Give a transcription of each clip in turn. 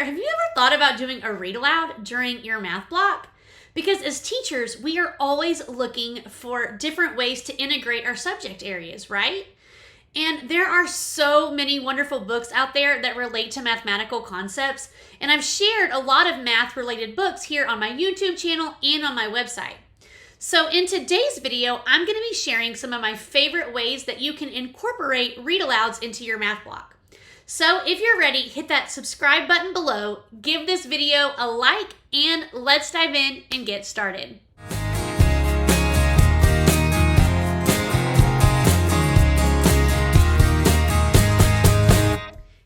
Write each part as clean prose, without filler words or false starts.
there, have you ever thought about doing a read aloud during your math block? Because as teachers, we are always looking for different ways to integrate our subject areas, right? And there are so many wonderful books out there that relate to mathematical concepts, and I've shared a lot of math-related books here on my YouTube channel and on my website. So in today's video, I'm going to be sharing some of my favorite ways that you can incorporate read-alouds into your math block. So if you're ready, hit that subscribe button below, give this video a like, and let's dive in and get started.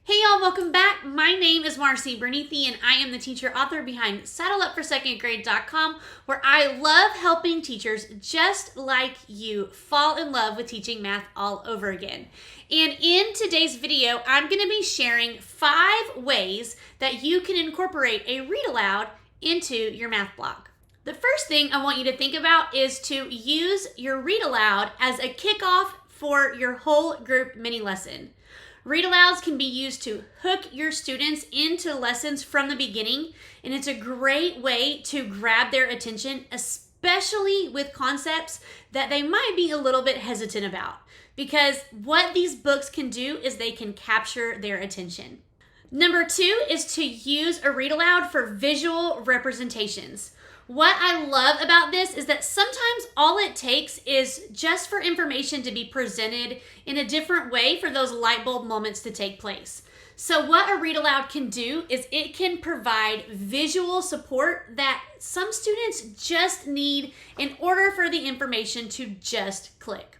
Hey y'all, welcome back. My name is 𝗕𝗏 𝗦𝗃𝗲 and I am the teacher author behind 𝗙𝗹ppe4secondgrade.com, where I love helping teachers just like you fall in love with teaching math all over again. And in today's video, I'm going to be sharing 5 ways that you can incorporate a read aloud into your math block. The first thing I want you to think about is to use your read aloud as a kickoff for your whole group mini lesson. Read-alouds can be used to hook your students into lessons from the beginning, and it's a great way to grab their attention, especially with concepts that they might be a little bit hesitant about, because what these books can do is they can capture their attention. Number 2 is to use a read-aloud for visual representations. What I love about this is that sometimes all it takes is just for information to be presented in a different way for those light bulb moments to take place. So what a read aloud can do is it can provide visual support that some students just need in order for the information to just click.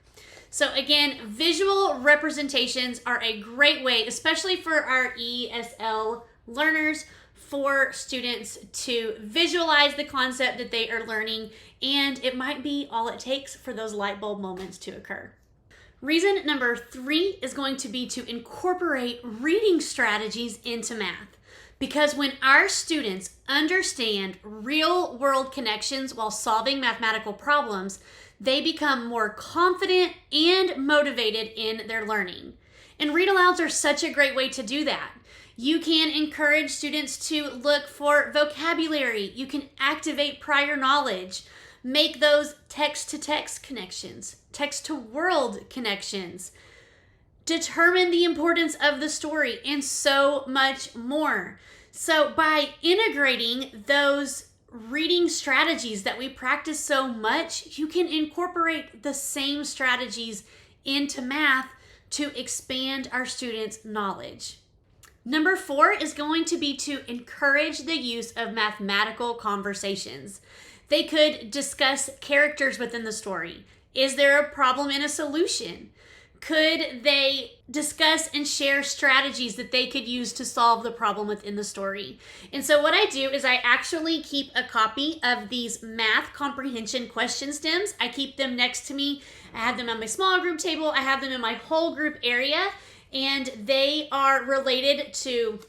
So again, visual representations are a great way, especially for our ESL learners, for students to visualize the concept that they are learning, and it might be all it takes for those light bulb moments to occur. Reason number 3 is going to be to incorporate reading strategies into math, because when our students understand real world connections while solving mathematical problems, they become more confident and motivated in their learning. And read alouds are such a great way to do that. You can encourage students to look for vocabulary. You can activate prior knowledge, make those text-to-text connections, text-to-world connections, determine the importance of the story, and so much more. So by integrating those reading strategies that we practice so much, you can incorporate the same strategies into math to expand our students' knowledge. Number 4 is going to be to encourage the use of mathematical conversations. They could discuss characters within the story. Is there a problem and a solution? Could they discuss and share strategies that they could use to solve the problem within the story? And so what I do is I actually keep a copy of these math comprehension question stems. I keep them next to me. I have them on my small group table. I have them in my whole group area. And they are related to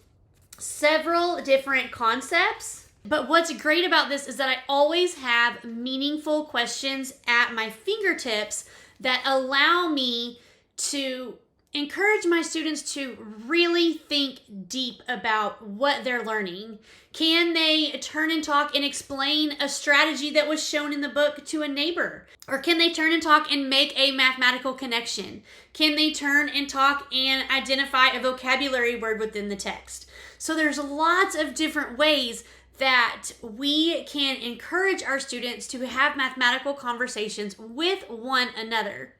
several different concepts. But what's great about this is that I always have meaningful questions at my fingertips that allow me to encourage my students to really think deep about what they're learning. Can they turn and talk and explain a strategy that was shown in the book to a neighbor? Or can they turn and talk and make a mathematical connection? Can they turn and talk and identify a vocabulary word within the text? So there's lots of different ways that we can encourage our students to have mathematical conversations with one another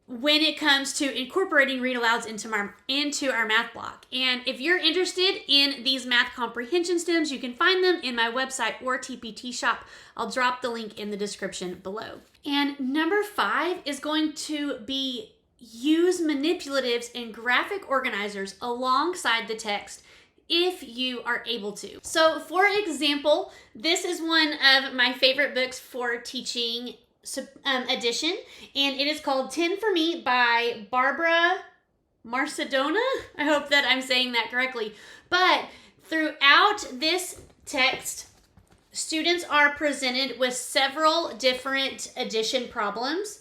when it comes to incorporating read alouds into our math block. And if you're interested in these math comprehension stems, you can find them in my website or TPT shop. I'll drop the link in the description below. And number 5 is going to be use manipulatives and graphic organizers alongside the text if you are able to. So for example, this is one of my favorite books for teaching edition, and it is called 10 for Me by Barbara Marcedona. I hope that I'm saying that correctly. But throughout this text, students are presented with several different addition problems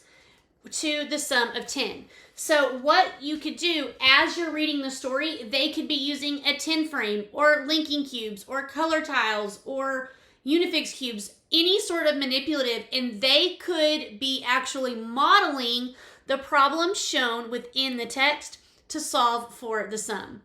to the sum of 10. So what you could do as you're reading the story, they could be using a 10 frame or linking cubes or color tiles or Unifix cubes, any sort of manipulative, and they could be actually modeling the problem shown within the text to solve for the sum.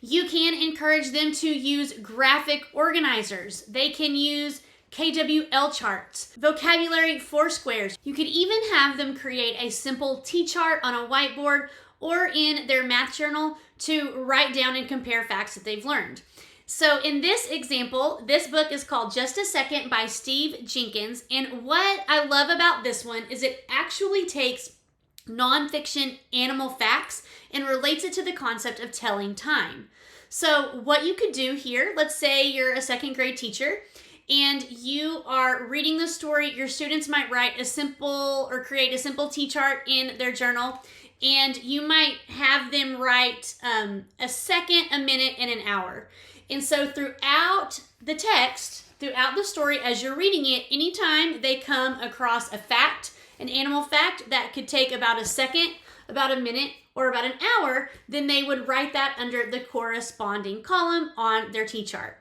You can encourage them to use graphic organizers. They can use KWL charts, vocabulary foursquares. You could even have them create a simple T-chart on a whiteboard or in their math journal to write down and compare facts that they've learned. So in this example, this book is called Just a Second by Steve Jenkins. And what I love about this one is it actually takes nonfiction animal facts and relates it to the concept of telling time. So what you could do here, let's say you're a second grade teacher and you are reading the story, your students might write a simple or create a simple T-chart in their journal, and you might have them write a second, a minute, and an hour. And so throughout the text, throughout the story, as you're reading it, anytime they come across a fact, an animal fact that could take about a second, about a minute, or about an hour, then they would write that under the corresponding column on their T-chart.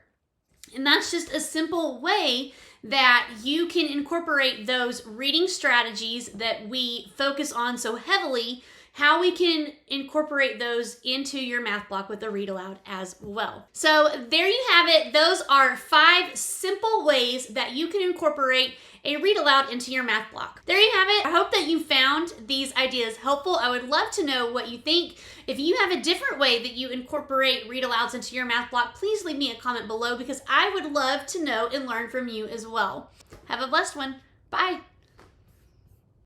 And that's just a simple way that you can incorporate those reading strategies that we focus on so heavily, how we can incorporate those into your math block with a read aloud as well. So there you have it. Those are 5 simple ways that you can incorporate a read aloud into your math block. There you have it. I hope that you found these ideas helpful. I would love to know what you think. If you have a different way that you incorporate read alouds into your math block, please leave me a comment below because I would love to know and learn from you as well. Have a blessed one. Bye.